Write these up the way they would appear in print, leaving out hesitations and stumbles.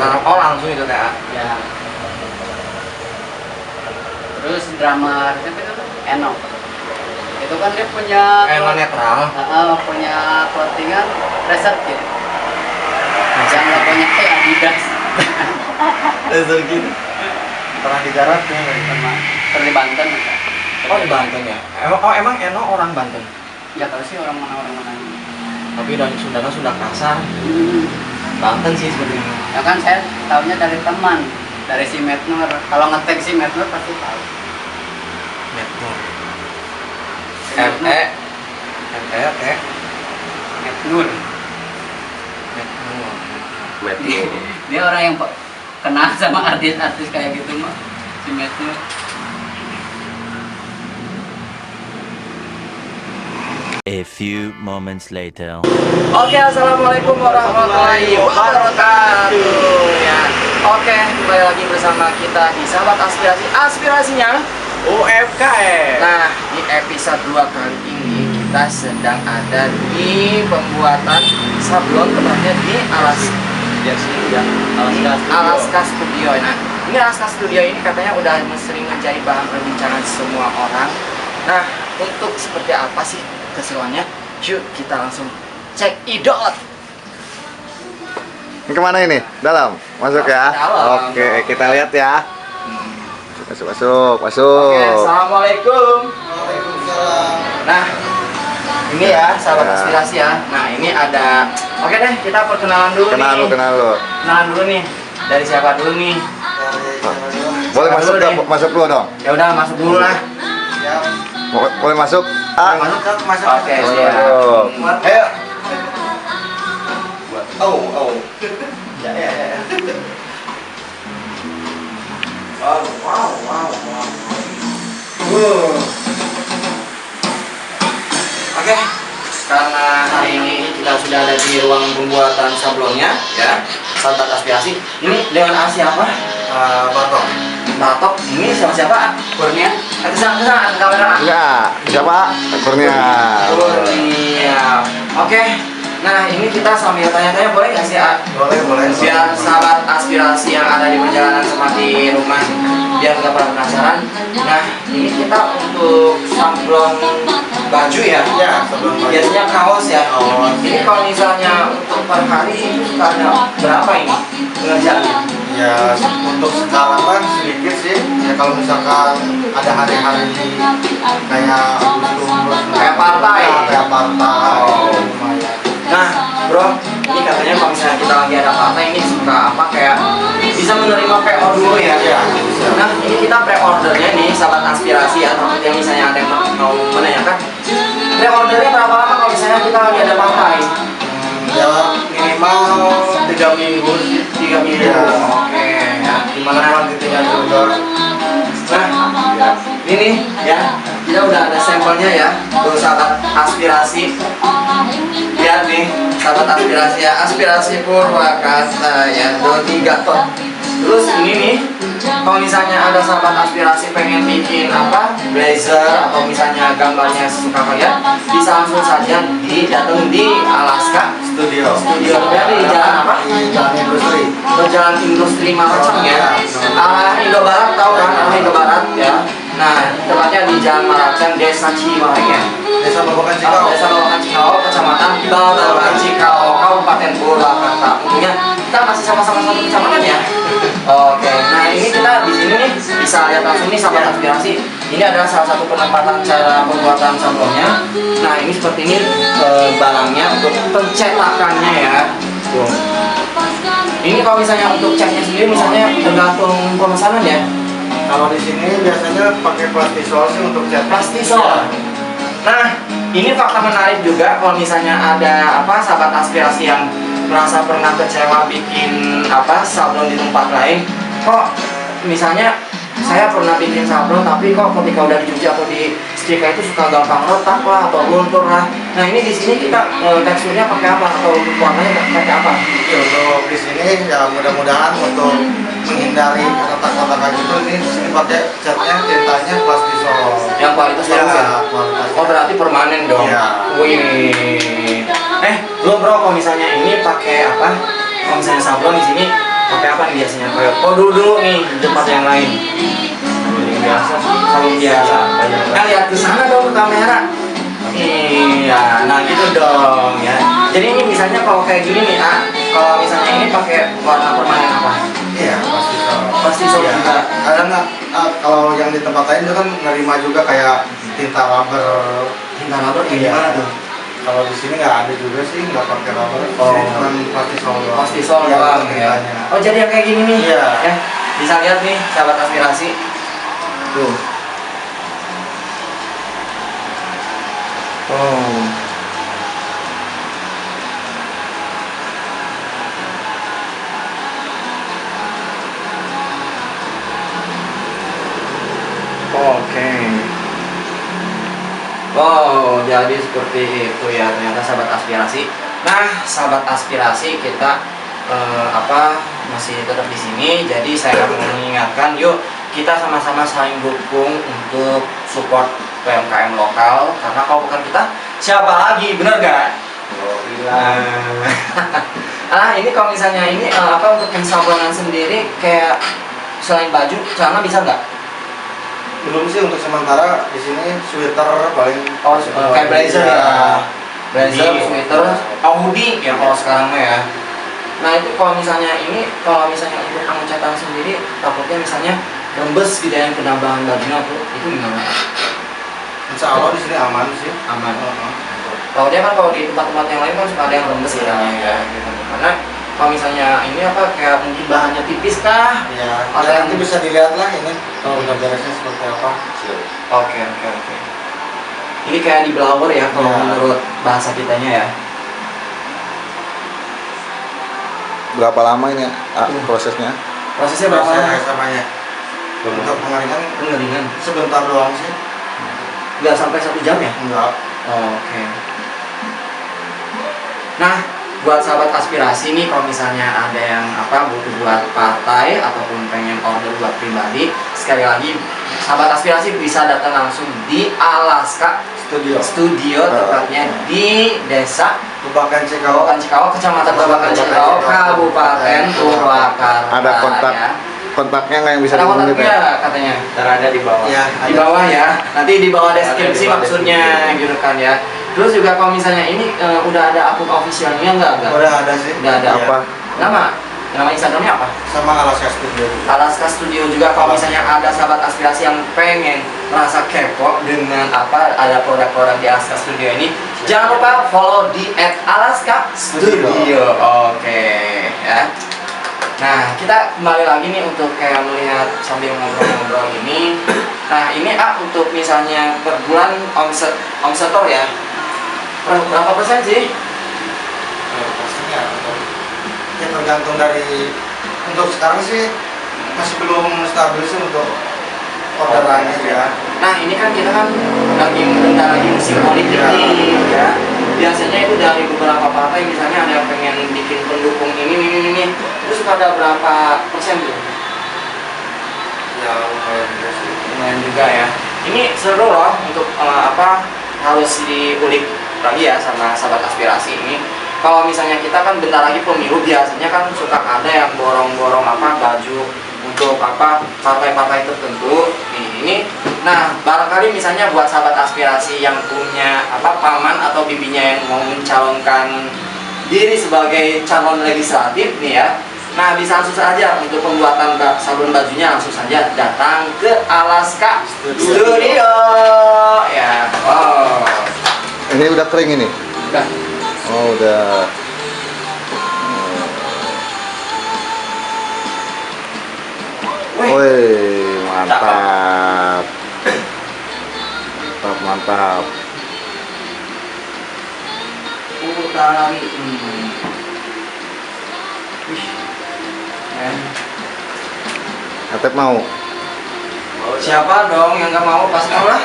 Oh langsung itu teh. Ya. Terus drama siapa itu? Eno. Itu kan dia punya Netral. punya clothingan Racer Kid. Yang logonya Adidas. Racer Kid. Pernah digarap ya Sama di Banten. Oh di Banten ya. Emang Eno orang Banten. Nggak tahu sih orang mana. Tapi dari Sundana sudah kasar. Banten sih sebenarnya. Ya kan saya tahunya dari teman, dari si Metnur. Kalau ngetek si Metnur pasti tahu. Metnur. Metnur. Metnur. Dia orang yang kenal sama artis-artis kayak gitu mah, si Metnur. A few moments later. Oke, assalamualaikum warahmatullahi wabarakatuh. Ya, oke, kembali lagi bersama kita di Sahabat Aspirasi, aspirasinya UMKM. Nah, di episode 2 kali ini kita sedang ada di pembuatan sablon, tepatnya di Alaska Studio. Nah, ini Alaska Studio ini katanya udah sering menjadi bahan perbincangan semua orang. Nah, untuk seperti apa sih keseruannya? Yuk kita langsung cek idot. Ini kemana ini? Dalam? Masuk ya? Dalam. Oke, kita lihat ya. Masuk. Oke, assalamualaikum. Nah, ini ya sahabat aspirasi ya. Nah, ini ada. Oke deh, kita perkenalan dulu. Kenalan dulu nih. Dari siapa dulu nih? Boleh masuk dong, masuk dulu dong. Ya udah, masuk dulu lah. Boleh masuk? Masuk. Oke, siap. Ayo. Oh. Ya. Wow. Oke, karena hari ini kita sudah ada di ruang pembuatan sablonnya, ya, sahabat aspirasi. Ini dengan siapa? Batok. Ini siapa? Kurnia. Kesana kamera. Enggak. Siapa? Kurnia. Oke. Nah, ini kita sambil tanya-tanya boleh nggak sih? Boleh. Biar sahabat aspirasi yang ada di perjalanan sama di rumah biar nggak pada penasaran. Nah, ini kita untuk sablon baju ya. Ya, sablon baju. Biasanya kaos ya. Ini kalau misalnya untuk per hari itu ada berapa ini pengerjaannya? Ya, untuk sekarang kan sedikit sih. Ya kalau misalkan ada hari-hari kayak Agustus, Kayak partai. Kayak partai. Lumayan. Nah, bro, ini katanya kalau misalnya kita lagi ada partai ini suka apa kayak bisa menerima pre-order dulu ya. Iya. Nah, ini kita pre-ordernya nih, sahabat aspirasi ya, takut yang misalnya ada yang mau menanyakan pre-ordernya berapa lama kalau misalnya kita lagi ada partai? Ya minimal 3 minggu sih. 3 minggu. Iya. Oke. Ya. Gimana kuantitinya juga. Nah, ini ya, kita udah ada sampelnya ya, untuk sahabat aspirasi. Lihat nih, sahabat aspirasi ya, aspirasi Purwakarta ya, Dodi Gatot. Terus ini nih, kalau misalnya ada sahabat aspirasi pengen bikin apa, blazer atau misalnya gambarnya suka kalian, bisa langsung saja datang di Alaska Studio. Dari jalan apa? Jalan Industri. Jalan Industri Maracang ya. Indo Barat, tahu kan? Indo Barat ya. Nah, tempatnya di Jalan Maracang, Desa Cimahi ya. Desa Babakan Cikau. Desa Babakan Cikau, Kecamatan Babakan Cikau, Kabupaten Purwakarta. Tentunya kita masih sama-sama satu kecamatan ya. Oke, nah ini kita di sini nih bisa lihat langsung nih sahabat aspirasi. Ini adalah salah satu penempatan cara pembuatan sablonnya. Nah, ini seperti ini barangnya untuk pencetakannya ya. Tuh. Ini kalau misalnya untuk catnya sendiri misalnya tergantung pemesanan ya. Kalau di sini biasanya pakai plastisol sih untuk cat. Plastisol. Nah, ini fakta menarik juga kalau misalnya ada apa sahabat aspirasi yang merasa pernah kecewa bikin apa sablon di tempat lain. Kok misalnya saya pernah bikin sablon tapi kok ketika udah dicuci atau di setrika itu suka gampang retak lah atau luntur lah. Nah, ini di sini kita teksturnya pakai apa atau warnanya pakai apa? Untuk di sini ya mudah-mudahan untuk menghindari retak-retakan itu ini di sini pakai catnya tintanya plastisol. Yang kualitas Ya, bagus ya? kualitas. Oh, berarti permanen dong. Iya. Wih. Bro, kalau misalnya ini pakai apa? Kalau misalnya sablon di sini pakai apa nih biasanya? Kayak dulu nih di tempat yang lain. Yang biasa sih. Kalau biasa. Nah lihat ke sana dong ke kamera. Iya, nah gitu dong ya. Jadi ini misalnya kalau kayak gini nih, kalau misalnya ini pakai warna permanen apa? Iya, pasti sol. Pasti sol Iya. juga. Kadang kalau yang di tempat lain itu kan nerima juga kayak tinta rubber. Tinta rubber kayak Iya. gimana tuh? Kalau di sini nggak ada juga sih, nggak pakai rubber. Oh. Ini cuma pasti sol doang. Pasti sol Iya, doang ya. tintanya. Oh jadi yang kayak gini nih? Iya. Ya, bisa lihat nih sahabat aspirasi. Tuh. Oh. Oke. Oh, jadi seperti itu ya ternyata sahabat aspirasi. Nah, sahabat aspirasi kita masih tetap di sini. Jadi saya mau mengingatkan, yuk kita sama-sama saling dukung untuk support UMKM lokal. Karena kalau bukan kita, siapa lagi? Bener gak? Ini kalau misalnya ini untuk yang sablonan sendiri kayak selain baju, celana bisa nggak? Belum sih untuk sementara di sini sweater paling. Kayak blazer ya. Blazer, Hoodie. sweater, hoodie ya kalau sekarang mah ya. Nah itu kalau misalnya untuk pengecatan sendiri takutnya misalnya rembes gitu yang kena bahan bajunya tuh, itu gimana? Insya Allah di sini aman sih. Aman. Kalau dia kan kalau di tempat-tempat yang lain kan suka ada yang rembes gitu ya. Gitu. Karena kalau misalnya ini kayak mungkin bahannya tipis kah? Ya, Ada yang- nanti bisa dilihat lah ini. Udah beresnya seperti apa. Oke. Ini kayak di blower ya kalau Ya. menurut bahasa kitanya ya. Berapa lama ini prosesnya? Prosesnya berapa lama? Samanya. Untuk pengeringan Pengeringan. sebentar doang sih. Nggak sampai 1 jam ya? Enggak. Oke. Nah, buat sahabat aspirasi nih, kalau misalnya ada yang butuh buat partai ataupun pengen order buat pribadi, sekali lagi sahabat aspirasi bisa datang langsung di Alaska Studio, tepatnya di Desa Babakan Babakan Cekau. Cikawak, Kecamatan Babakan Cikawak, Kabupaten Purwakarta. Ada ya. kontaknya nggak yang bisa Ada dihubungi kontaknya Teh? katanya. Terada di bawah. Ya, Di bawah ya, nanti di bawah deskripsi Ada di bawah maksudnya gitu kan ya. Terus juga kalau misalnya ini udah ada akun officialnya enggak? Udah ada sih. Udah ada. Apa? Nama Instagramnya apa? Sama Alaska Studio. Alaska Studio juga. Kalau misalnya ada sahabat aspirasi yang pengen merasa kepo dengan ada produk-produk di Alaska Studio ini, jangan lupa follow di @alaska Studio. Oke ya. Nah, kita kembali lagi nih untuk kayak melihat sambil ngobrol-ngobrol ini. Nah, ini untuk misalnya per bulan omsetor ya. Berapa persen sih? Pastinya. Ya tergantung dari untuk sekarang sih masih belum stabil sih untuk orderannya ya. Nah, ini kan kita bentar lagi musim politik nih ya. Biasanya itu dari beberapa partai misalnya ada yang pengen bikin pendukung ini. Terus pada berapa persen tuh? Ya lumayan juga sih. Lumayan juga ya. Ini seru loh untuk harus diulik lagi ya sama sahabat aspirasi ini. Kalau misalnya kita kan bentar lagi pemilu, biasanya kan suka ada yang borong-borong baju untuk partai-partai tertentu ini. Nah, barangkali misalnya buat sahabat aspirasi yang punya paman atau bibinya yang mau mencalonkan diri sebagai calon legislatif nih ya. Nah, bisa langsung saja untuk pembuatan sabun bajunya langsung saja datang ke Alaska Studio. Ya. Oh. Ini udah kering ini? Udah. Oh, udah. Wih, mantap. Mantap. Utari. Wih. Atep mau? Siapa dong yang nggak mau? Pasti mau lah.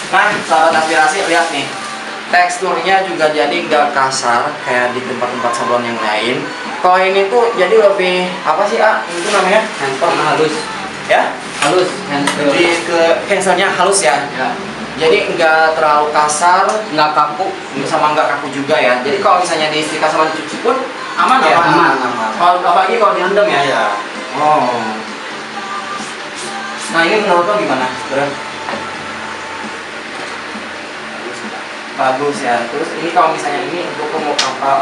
Nah, sahabat aspirasi lihat nih, teksturnya juga jadi nggak kasar kayak di tempat-tempat salon yang lain. Kalau ini tuh jadi lebih itu namanya Handphone halus. ya, Halus. Handphone. lebih ke handselnya halus ya. Ya. Jadi nggak terlalu kasar, nggak kaku, sama nggak kaku juga ya. Jadi kalau misalnya disetrika sama dicuci pun aman ya. Aman. Kalau apalagi kalau direndam ya. Iya. Oh. Nah ini menurut lo gimana, Bro? Bagus ya. Terus ini kalau misalnya ini untuk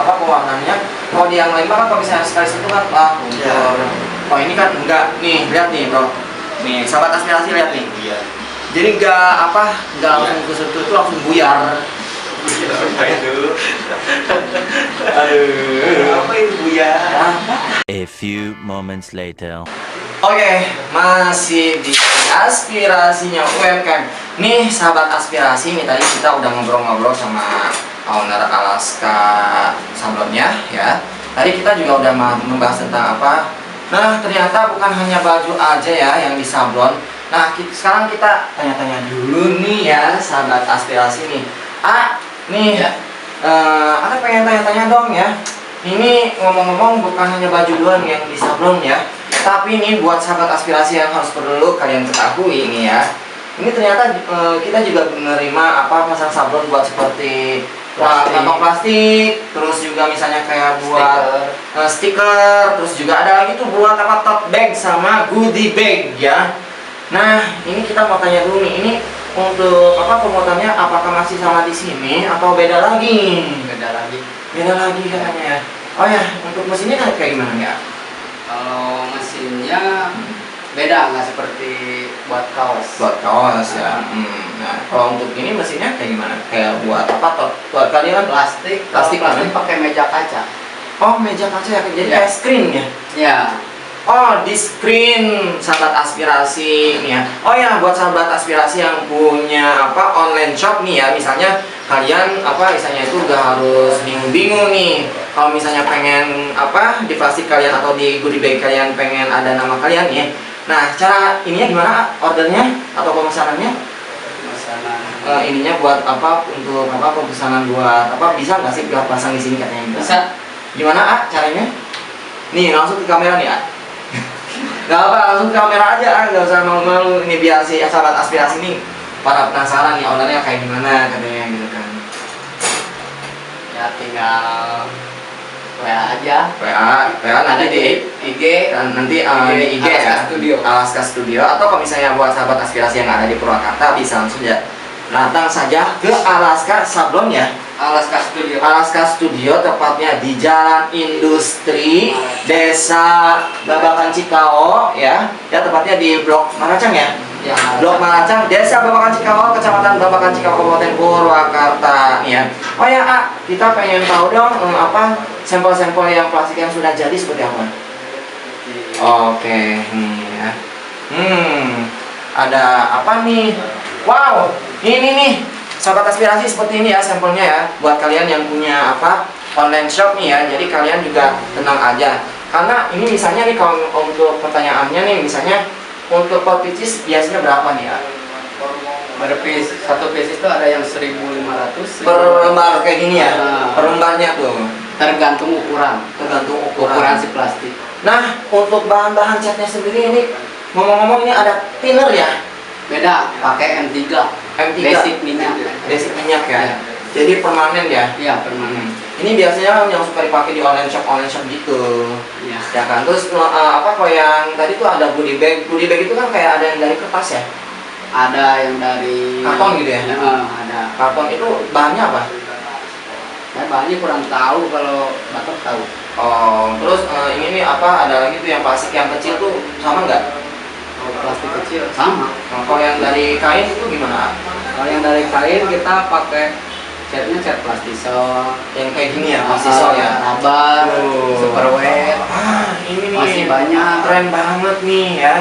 pewarnaannya, kalau di yang lain kan kalau misalnya sekali sentuh kan kotor. Oh ini kan enggak. Nih lihat nih bro. Nih sahabat aspirasi lihat nih. Iya. Jadi nggak langsung kesentuh itu langsung buyar. Main dulu. Aduh. Apa itu buyar? A few moments later. Oke, masih di aspirasinya UMKM. Nih sahabat aspirasi, nih tadi kita udah ngobrol-ngobrol sama owner Alaska sablonnya ya. Tadi kita juga udah membahas tentang apa. Nah ternyata bukan hanya baju aja ya yang disablon. Nah sekarang kita tanya-tanya dulu nih ya sahabat aspirasi nih. Nih Ya. Ada pengen tanya-tanya dong ya. Ini ngomong-ngomong bukan hanya baju doang yang disablon ya. Tapi ini buat sahabat aspirasi yang harus perlu kalian ketahui ini ya. Ini ternyata kita juga menerima pasang sablon buat seperti kantong plastik, terus juga misalnya kayak buat stiker, terus juga ada lagi tuh buat tote bag sama goodie bag ya. Nah, ini kita mau tanya dulu nih, ini untuk pemotongannya apakah masih sama di sini atau beda lagi? Beda lagi. Beda lagi katanya ya. Oh ya, untuk mesinnya kan kayak gimana ya? Kalau mesinnya beda, nggak seperti buat kaos. Buat kaos ya. Nah, kalau untuk ini mesinnya kayak gimana? Kayak buat apa? Buat kalian Plastik, Plastik plastik kan? pakai meja kaca. Oh, meja kaca ya. Jadi Ya. kayak screen ya. Ya, Oh, di screen sahabat aspirasi nih ya. Oh ya, buat sahabat aspirasi yang punya online shop nih ya, misalnya kalian misalnya itu udah harus bingung-bingung nih. Kalau misalnya pengen di plastik kalian atau di goodie bag kalian pengen ada nama kalian ya. Nah, cara ininya gimana? Ordernya atau pemesanannya? pemesanan. Ininya buat untuk pemesanan buat bisa nggak sih pasang di sini katanya? Bisa. Gimana caranya? Nih langsung ke kamera nih Gak apa, langsung ke kamera aja nggak usah malu-malu. Ini biar si sahabat aspirasi nih para penasaran nih ownernya kayak gimana katanya gitu kan. Ya tinggal WA aja. WA nanti di IG. nanti di IG Alaska ya, Studio. Alaska Studio. Atau kalau misalnya buat sahabat aspirasi yang ada di Purwakarta bisa langsung datang saja ke Alaska Sablon ya. Alaska Studio. Alaska Studio tepatnya di Jalan Industri Desa Babakan Cikao ya tepatnya di Blok Maracang ya. Ya, Blok Maracang, Desa Babakan Cikao, Kecamatan Babakan Cikao, Kabupaten Purwakarta nih ya. Oh ya, kita pengen tahu dong sampel-sampel yang plastik yang sudah jadi seperti apa? Oke, nih ya. Ada apa nih? Wow, ini nih sahabat aspirasi seperti ini ya sampelnya ya. Buat kalian yang punya online shop nih ya, jadi kalian juga tenang aja. Karena ini misalnya nih kalau untuk pertanyaannya nih misalnya untuk per pieces biasanya berapa nih ya? Satu piece itu ada yang 1.500 Per lembar kayak gini ya? Per lembarnya tuh tergantung ukuran ukuran si plastik. Nah, untuk bahan-bahan catnya sendiri ini ngomong-ngomong ini ada thinner ya? Beda, pakai M3. M3 Basic minyak ya? Ya. Jadi permanen ya? Iya, permanen. Ini biasanya yang suka dipakai di online shop gitu Iya. ya kan. Terus kalau yang tadi tuh ada goodie bag itu kan kayak ada yang dari kertas ya? Ada yang dari Karton gitu ya? Ada. Karton itu bahannya apa? Saya bahannya kurang tahu, kalau Bapak tahu. Oh, terus ini nih ada lagi tuh yang plastik yang kecil tuh sama nggak? Kalau plastik kecil sama. Nah, kalau yang dari kain itu gimana? Kalau yang dari kain kita pakai catnya cat plastisol, Yang kayak gini ya, plastisol ya? rubber, Oh. super wet. Ini nih Masih banyak. keren banget nih ya.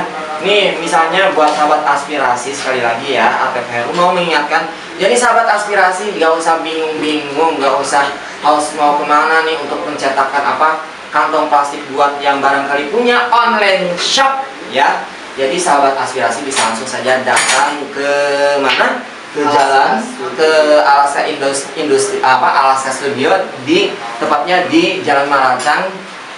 Nih misalnya buat sahabat aspirasi sekali lagi ya, ATV Heru mau mengingatkan. Jadi sahabat aspirasi nggak usah bingung-bingung, nggak usah harus mau kemana nih untuk mencetakan kantong plastik buat yang barangkali punya online shop ya. Jadi sahabat aspirasi bisa langsung saja datang ke mana? Ke jalan ke Alaska Industri Alaska Studio tepatnya di Jalan Maracang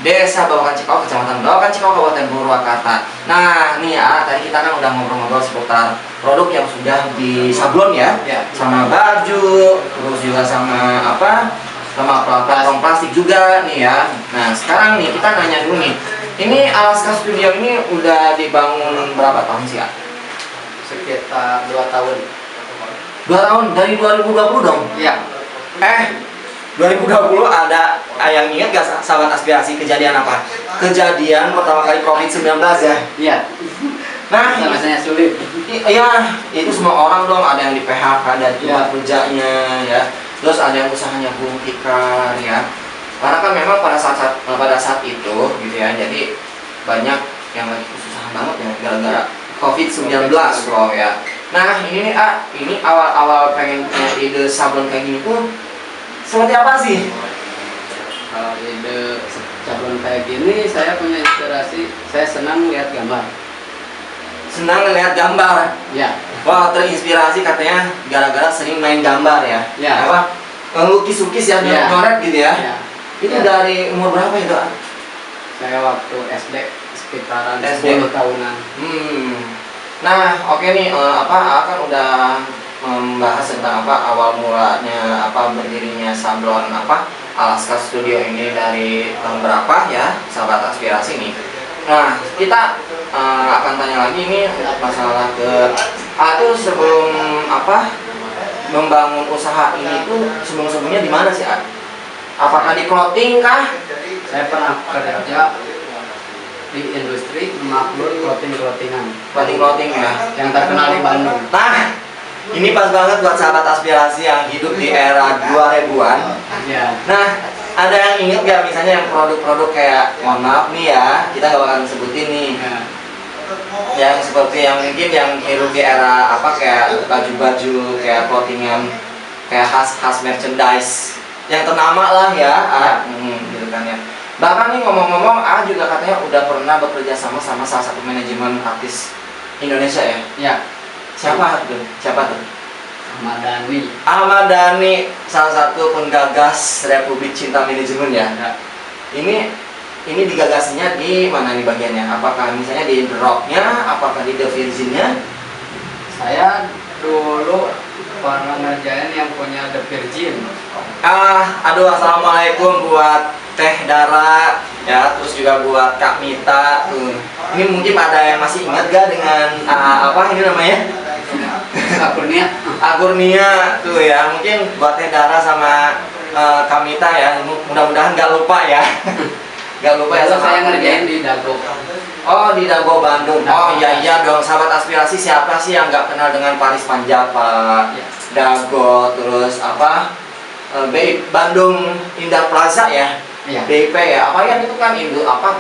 Desa Babakan Cikau, Kecamatan Babakan Cikau, Kabupaten Purwakarta. Nah, nih ya, tadi kita kan udah ngobrol-ngobrol seputar produk yang sudah disablon ya, Ya. sama baju, terus juga sama apa? Sama platform plastik juga nih ya. Nah, sekarang nih kita nanya dulu nih. Ini Alaska Studio ini udah dibangun berapa tahun sih ya? Sekitar 2 tahun. 2 tahun dari 2020 dong. Iya. 2020 ada yang ingat gak sahabat aspirasi kejadian apa? Kejadian pertama kali COVID-19 ya. Iya. Nah, Masa-masanya sulit. iya, itu semua orang dong, ada yang di PHK dan tempat Iya. kerjanya ya. Terus ada yang usahanya gulung tikar ya. Karena kan memang pada saat itu gitu ya. Jadi banyak yang lagi kesusahan banget ya gara-gara COVID-19 loh ya. Nah, ini nih ini awal-awal pengen punya ide sablon kayak gini tuh seperti apa sih? Kalau ide sablon kayak gini, saya punya inspirasi. Saya senang lihat gambar. Senang ngeliat gambar. Ya. Wah, terinspirasi katanya gara-gara sering main gambar ya. Ya. Apa? Ngelukis-lukis ya, Ya. nyoret gitu ya. Ya. Itu Ya. dari umur berapa itu? Saya waktu SD sekitaran SD. 10 tahunan. Nah, oke nih, kan udah membahas tentang awal mulanya berdirinya sablon Alaska Studio ini dari tahun berapa ya, sahabat aspirasi nih. Nah, kita akan tanya lagi nih masalah tuh sebelum membangun usaha ini tuh sebelumnya di mana sih? Apakah di clothing kah? Saya pernah kerja di industri makmur clothingan Clothing ya. yang terkenal di Bandung. Nah, ini pas banget buat sahabat aspirasi yang hidup di era 2000-an. Ya. Nah, ada yang inget gak misalnya yang produk-produk kayak, mohon maaf nih ya, kita gak bakalan sebutin nih, Ya. yang seperti yang mungkin yang hidup di era kayak baju-baju, kayak clothingan, kayak khas merchandise yang ternama lah ya, gitu kan ya. Bahkan nih ngomong-ngomong, juga katanya udah pernah bekerja sama salah satu manajemen artis Indonesia ya. Ya. Siapa tuh? Ahmad Dhani. Ahmad Dhani, salah satu penggagas Republik Cinta Manajemen ya. Ya. Ini digagasinya di mana nih bagiannya? Apakah misalnya di The Rock-nya, apakah di The Virgin-nya? Saya dulu pernah ngerjain yang punya The Virgin. Aduh, assalamualaikum buat Teh Dara ya, terus juga buat Kak Mita tuh. Ini mungkin ada yang masih ingat gak dengan ini namanya? Agurnia tuh ya, mungkin buat Teh Dara sama Kak Mita ya, mudah-mudahan gak lupa ya. Gak lupa ya Dulu sama saya Agurnia. ngerjain di Dago. Oh, di Dago Bandung. Oh Dago. iya dong, sahabat aspirasi, siapa sih yang nggak kenal dengan Paris Panjapa, Ya. Dago, terus Bandung Indah Plaza ya, Iya. BIP ya. Apa yang itu kan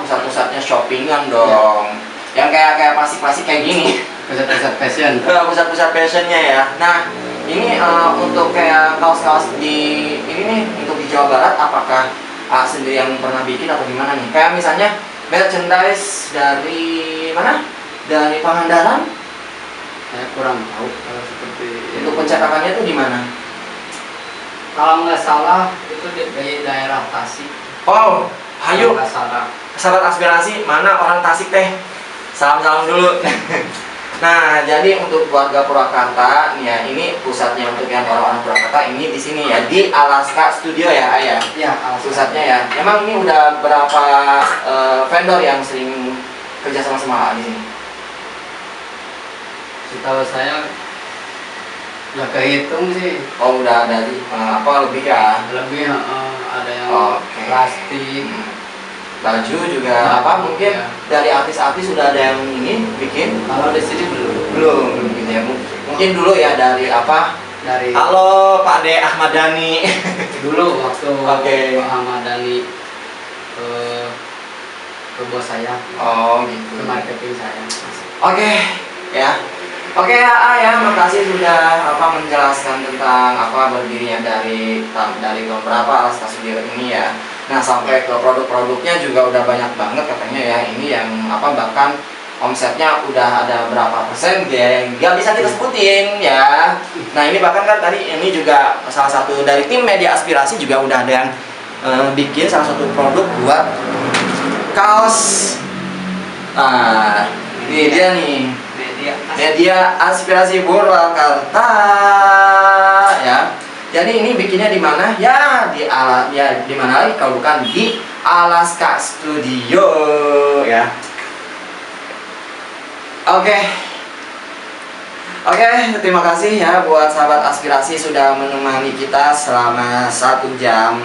pusat-pusatnya shoppingan dong, yang kayak plastik kayak gini, Pusat-pusat fashion. pusat-pusat fashionnya ya. Nah, ini untuk kayak kaos-kaos di ini nih untuk di Jawa Barat, apakah sendiri yang pernah bikin atau gimana nih? Kayak misalnya merchandise dari mana? Dari Pangandaran? Saya kurang tahu kalau seperti Untuk pencetakannya tuh di mana? Kalau nggak salah itu di daerah Tasik. Oh, ayo Kalau nggak salah. sahabat aspirasi, mana orang Tasik teh? Salam-salam dulu. Nah, jadi untuk warga Purwakarta nih ya, ini pusatnya untuk yang orang-orang Purwakarta ini di sini ya, di Alaska Studio ya, Ayah. Iya, Pusatnya ya. Emang ini udah berapa vendor yang sering kerja sama di sini? setahu saya nggak kehitung sih. Oh, udah dari lebih ya? Lebih ada yang Oke. plastik. Baju juga mungkin Ya. dari artis-artis sudah ada yang ini bikin? Kalau di sini Belum gitu ya. Mungkin dulu ya dari dari Halo Pak De Ahmad Dhani. dulu waktu Oke. Pak Ahmad Dhani ke bos saya, Oh ke gitu. marketing saya. Oke ya. Oke ya, makasih sudah menjelaskan tentang berdirinya dari tahun berapa Alaska Studio ini ya. Nah, sampai ke produk-produknya juga udah banyak banget katanya ya. Ini yang bahkan omsetnya udah ada berapa persen gitu ya, yang nggak bisa kita sebutin ya. Nah, ini bahkan kan tadi ini juga salah satu dari tim media aspirasi juga udah ada yang bikin salah satu produk buat kaos. Nah, ini dia nih. Media Aspirasi Purwakarta ya. Jadi ini bikinnya di mana? Ya di mana lagi kalau bukan di Alaska Studio ya. Oke, terima kasih ya buat sahabat Aspirasi sudah menemani kita selama 1 jam.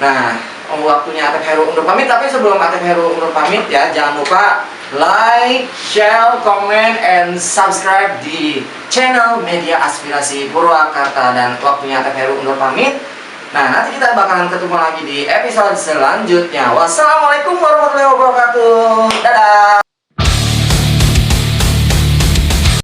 Nah, waktunya Atep Heru undur pamit, tapi sebelum Atep Heru undur pamit ya, jangan lupa like, share, comment, and subscribe di channel Media Aspirasi Purwakarta. Dan waktunya Atep Heru undur pamit. Nah, nanti kita bakalan ketemu lagi di episode selanjutnya. Wassalamualaikum warahmatullahi wabarakatuh. Dadah.